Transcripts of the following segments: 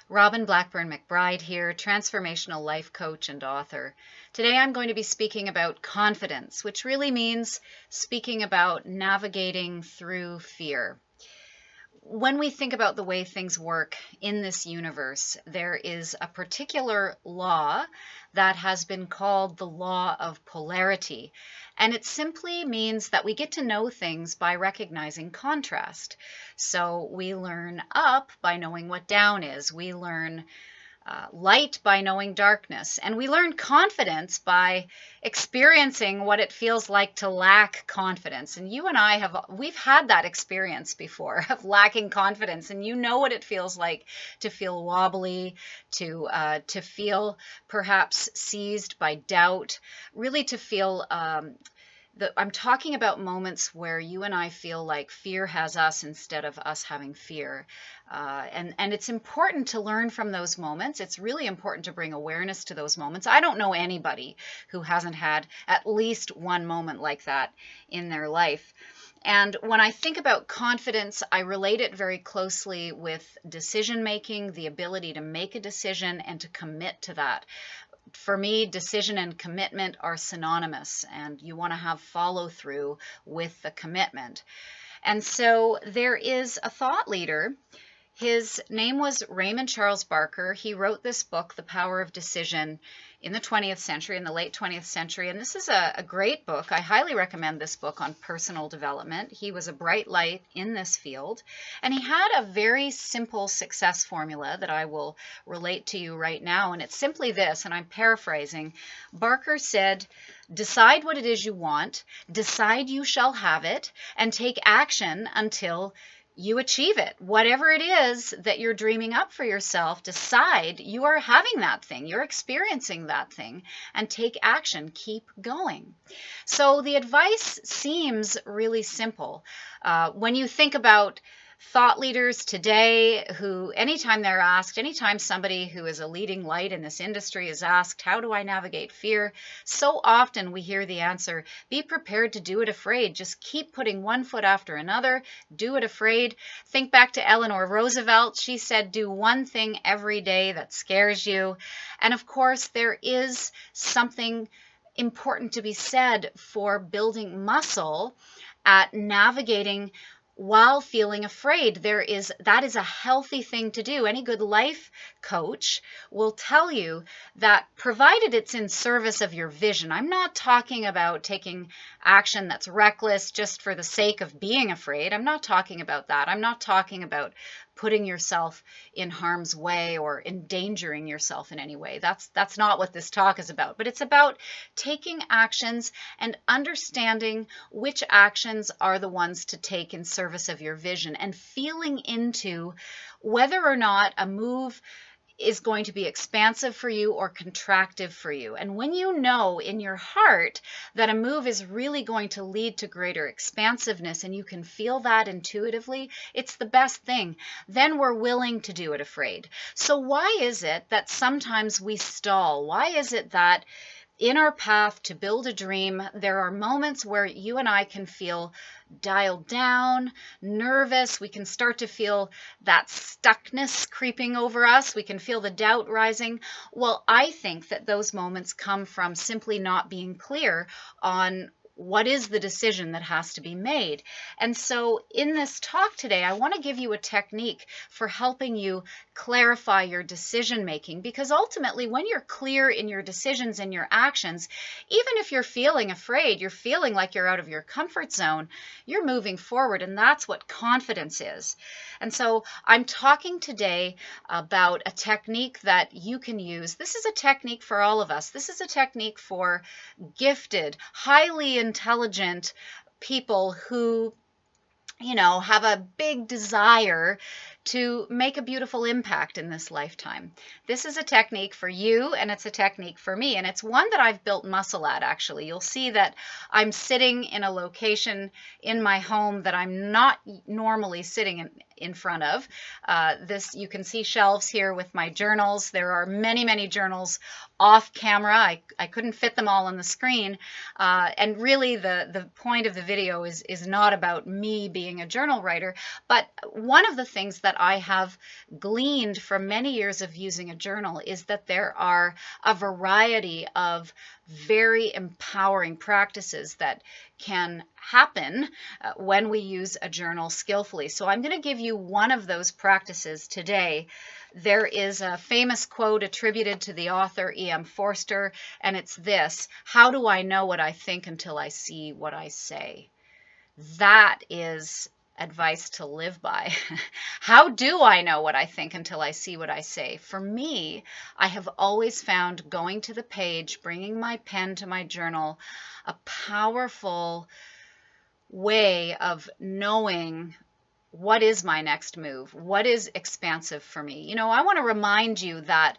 Blackburn McBride here, transformational life coach and author. Today I'm going to be speaking about confidence, which really means speaking about navigating through fear. When we think about the way things work in this universe, there is a particular law that has been called the law of polarity. And it simply means that we get to know things by recognizing contrast. So we learn up by knowing what down is. We learn light by knowing darkness. And we learn confidence by experiencing what it feels like to lack confidence. And you and I we've had that experience before of lacking confidence. And you know what it feels like to feel wobbly, to feel perhaps seized by doubt, really to feel I'm talking about moments where you and I feel like fear has us instead of us having fear. And it's important to learn from those moments. It's really important to bring awareness to those moments. I don't know anybody who hasn't had at least one moment like that in their life. And when I think about confidence, I relate it very closely with decision making, the ability to make a decision and to commit to that. For me, decision and commitment are synonymous, and you want to have follow through with the commitment. And so there is a thought leader. His name was Raymond Charles Barker. He wrote this book, The Power of Decision, in the 20th century, in the late 20th century. And this is a great book. I highly recommend this book on personal development. He was a bright light in this field. And he had a very simple success formula that I will relate to you right now. And it's simply this, and I'm paraphrasing. Barker said, decide what it is you want, decide you shall have it, and take action until you achieve it. Whatever it is that you're dreaming up for yourself, decide you are having that thing, you're experiencing that thing, and take action. Keep going. So the advice seems really simple. When you think about thought leaders today who, anytime they're asked, anytime somebody who is a leading light in this industry is asked, how do I navigate fear? So often we hear the answer, be prepared to do it afraid. Just keep putting one foot after another, do it afraid. Think back to Eleanor Roosevelt. She said, do one thing every day that scares you. And of course, there is something important to be said for building muscle at navigating while feeling afraid. That is a healthy thing to do. Any good life coach will tell you that, provided it's in service of your vision. I'm not talking about taking action that's reckless just for the sake of being afraid. I'm not talking about that. I'm not talking about putting yourself in harm's way or endangering yourself in any way. That's not what this talk is about. But it's about taking actions and understanding which actions are the ones to take in service of your vision, and feeling into whether or not a move is going to be expansive for you or contractive for you. And when you know in your heart that a move is really going to lead to greater expansiveness, and you can feel that intuitively, it's the best thing. Then we're willing to do it afraid. So why is it that sometimes we stall? Why is it that in our path to build a dream, there are moments where you and I can feel dialed down, nervous. We can start to feel that stuckness creeping over us. We can feel the doubt rising. Well, I think that those moments come from simply not being clear on what is the decision that has to be made. And so in this talk today, I want to give you a technique for helping you clarify your decision making, because ultimately when you're clear in your decisions and your actions, even if you're feeling afraid, you're feeling like you're out of your comfort zone, you're moving forward, and that's what confidence is. And so I'm talking today about a technique that you can use. This is a technique for all of us. This is a technique for gifted, highly intelligent people who, have a big desire to make a beautiful impact in this lifetime. This is a technique for you, and it's a technique for me, and it's one that I've built muscle at, actually. You'll see that I'm sitting in a location in my home that I'm not normally sitting in front of. This, you can see shelves here with my journals. There are many, many journals off camera. I couldn't fit them all on the screen. And really the point of the video is not about me being a journal writer, but one of the things that I have gleaned from many years of using a journal is that there are a variety of very empowering practices that can happen when we use a journal skillfully. So I'm going to give you one of those practices today. There is a famous quote attributed to the author E.M. Forster, and it's this: "How do I know what I think until I see what I say?" That is advice to live by. How do I know what I think until I see what I say? For me, I have always found going to the page, bringing my pen to my journal, a powerful way of knowing what is my next move, what is expansive for me. You know, I want to remind you that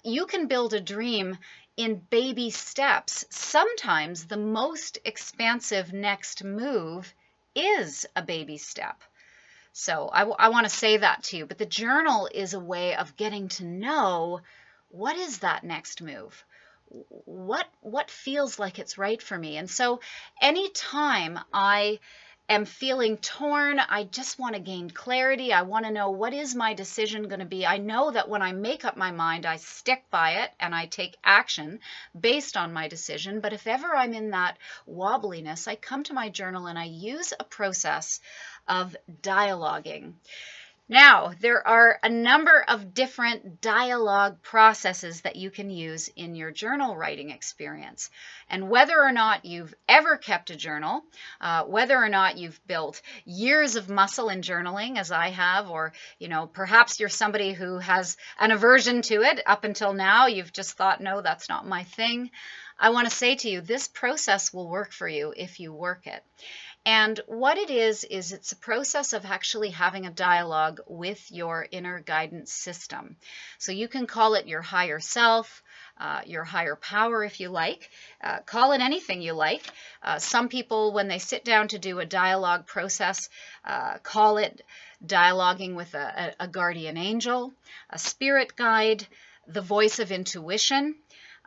you can build a dream in baby steps. Sometimes the most expansive next move is a baby step. So I want to say that to you, but the journal is a way of getting to know what is that next move. What feels like it's right for me. And so anytime I am feeling torn, I just want to gain clarity. I want to know, what is my decision going to be? I know that when I make up my mind, I stick by it and I take action based on my decision. But if ever I'm in that wobbliness, I come to my journal and I use a process of dialoguing. Now, there are a number of different dialogue processes that you can use in your journal writing experience. And whether or not you've ever kept a journal, whether or not you've built years of muscle in journaling, as I have, or, you know, perhaps you're somebody who has an aversion to it up until now, you've just thought, no, that's not my thing. I want to say to you, this process will work for you if you work it. And what it is it's a process of actually having a dialogue with your inner guidance system. So you can call it your higher self, your higher power if you like. Call it anything you like. Some people, when they sit down to do a dialogue process, call it dialoguing with a guardian angel, a spirit guide, the voice of intuition,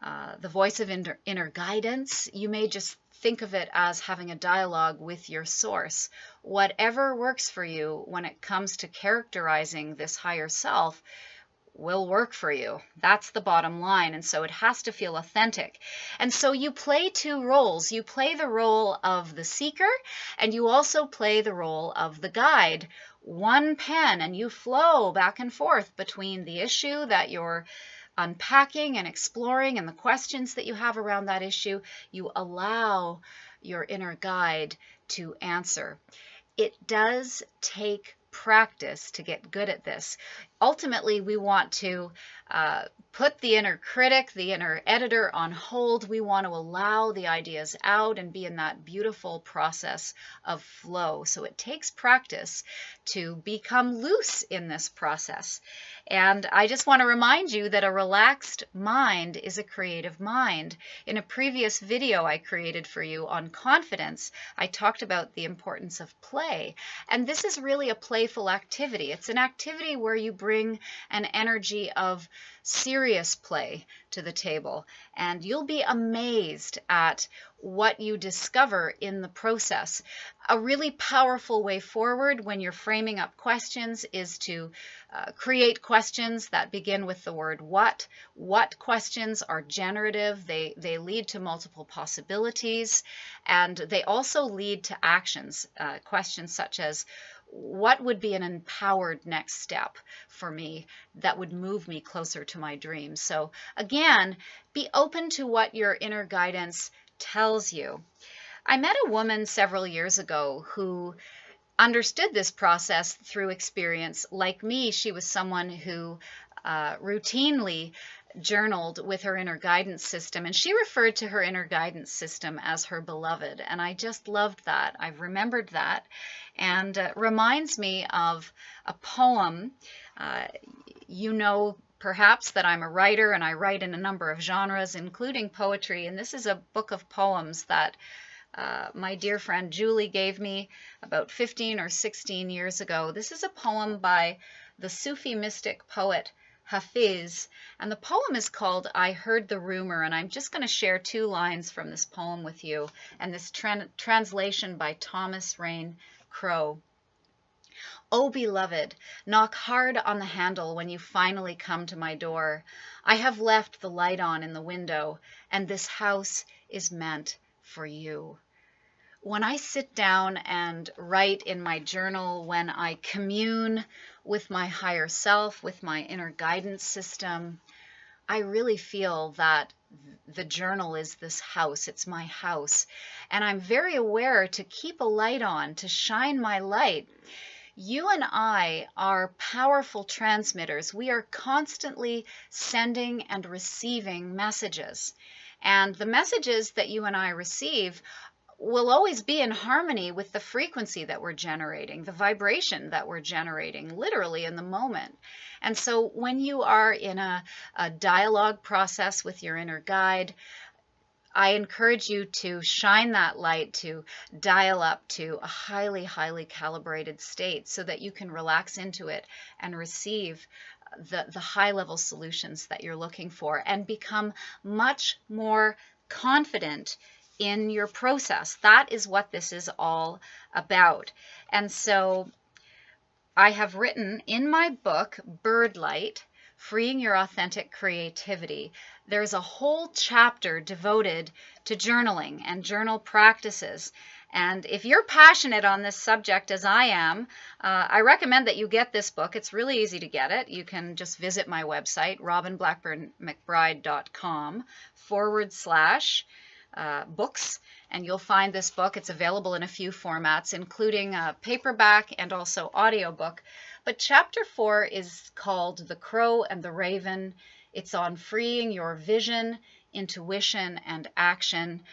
the voice of inner guidance. You may just think of it as having a dialogue with your source. Whatever works for you when it comes to characterizing this higher self will work for you. That's the bottom line. And so it has to feel authentic. And so you play two roles. You play the role of the seeker, and you also play the role of the guide. One pen, and you flow back and forth between the issue that you're unpacking and exploring and the questions that you have around that issue. You allow your inner guide to answer. It does take practice to get good at this. Ultimately, we want to put the inner critic, the inner editor on hold. We want to allow the ideas out and be in that beautiful process of flow. So it takes practice to become loose in this process. And I just want to remind you that a relaxed mind is a creative mind. In a previous video I created for you on confidence, I talked about the importance of play. And this is really a playful activity. It's an activity where you bring an energy of serious play to the table, and you'll be amazed at what you discover in the process. A really powerful way forward when you're framing up questions is to create questions that begin with the word what. What questions are generative. They lead to multiple possibilities, and they also lead to actions. Questions such as, what would be an empowered next step for me that would move me closer to my dreams? So again, be open to what your inner guidance tells you. I met a woman several years ago who understood this process through experience. Like me, she was someone who routinely journaled with her inner guidance system, and she referred to her inner guidance system as her beloved, and I just loved that. I've remembered that, and reminds me of a poem. You know perhaps that I'm a writer, and I write in a number of genres, including poetry, and this is a book of poems that my dear friend Julie gave me about 15 or 16 years ago. This is a poem by the Sufi mystic poet Hafiz, and the poem is called I Heard the Rumor, and I'm just going to share 2 lines from this poem with you, and this translation by Thomas Rain Crow. Oh, beloved, knock hard on the handle when you finally come to my door. I have left the light on in the window, and this house is meant for you. When I sit down and write in my journal, when I commune with my higher self, with my inner guidance system, I really feel that the journal is this house. It's my house. And I'm very aware to keep a light on, to shine my light. You and I are powerful transmitters. We are constantly sending and receiving messages. And the messages that you and I receive will always be in harmony with the frequency that we're generating, the vibration that we're generating, literally in the moment. And so when you are in a dialogue process with your inner guide, I encourage you to shine that light, to dial up to a highly, highly calibrated state so that you can relax into it and receive the high-level solutions that you're looking for and become much more confident in your process. That is what this is all about. And so I have written in my book, Birdlight, Freeing Your Authentic Creativity, there's a whole chapter devoted to journaling and journal practices. And if you're passionate on this subject as I am, I recommend that you get this book. It's really easy to get it. You can just visit my website, robinblackburnmcbride.com/books, and you'll find this book. It's available in a few formats, including a paperback and also audiobook. But chapter 4 is called The Crow and the Raven. It's on freeing your vision, intuition, and action.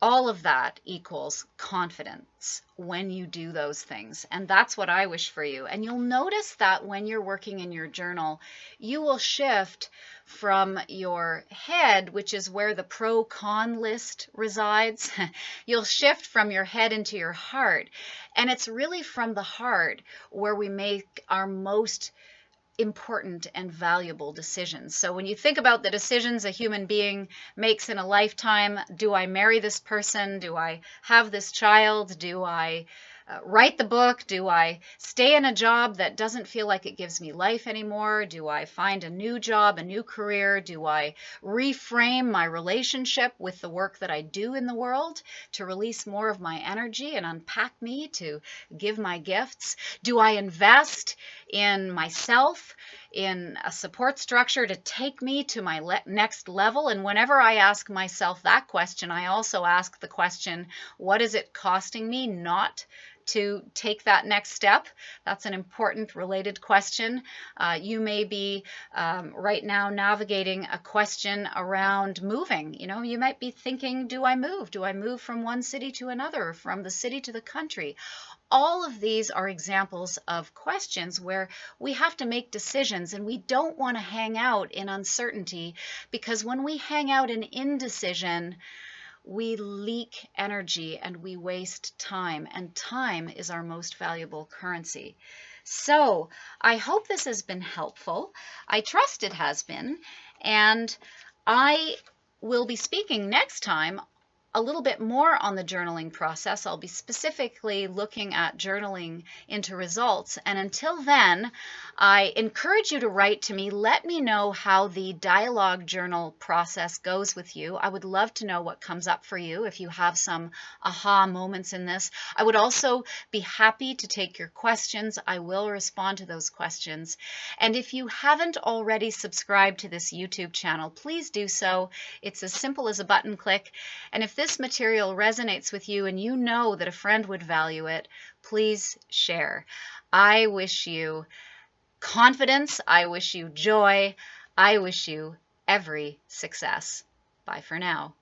All of that equals confidence when you do those things. And that's what I wish for you. And you'll notice that when you're working in your journal, you will shift from your head, which is where the pro-con list resides. You'll shift from your head into your heart. And it's really from the heart where we make our most important and valuable decisions. So when you think about the decisions a human being makes in a lifetime, do I marry this person? Do I have this child? Do I write the book? Do I stay in a job that doesn't feel like it gives me life anymore? Do I find a new job, a new career? Do I reframe my relationship with the work that I do in the world to release more of my energy and unpack me to give my gifts? Do I invest in myself, in a support structure to take me to my next level? And whenever I ask myself that question, I also ask the question, what is it costing me not to take that next step? That's an important related question. You may be right now navigating a question around moving. You know, you might be thinking, do I move? Do I move from one city to another, from the city to the country? All of these are examples of questions where we have to make decisions, and we don't want to hang out in uncertainty, because when we hang out in indecision, we leak energy and we waste time, and time is our most valuable currency. So I hope this has been helpful. I trust it has been, and I will be speaking next time a little bit more on the journaling process. I'll be specifically looking at journaling into results. And until then, I encourage you to write to me. Let me know how the dialogue journal process goes with you. I would love to know what comes up for you if you have some aha moments in this. I would also be happy to take your questions. I will respond to those questions. And if you haven't already subscribed to this YouTube channel, please do so. It's as simple as a button click. And if this material resonates with you and you know that a friend would value it, please share. I wish you confidence. I wish you joy. I wish you every success. Bye for now.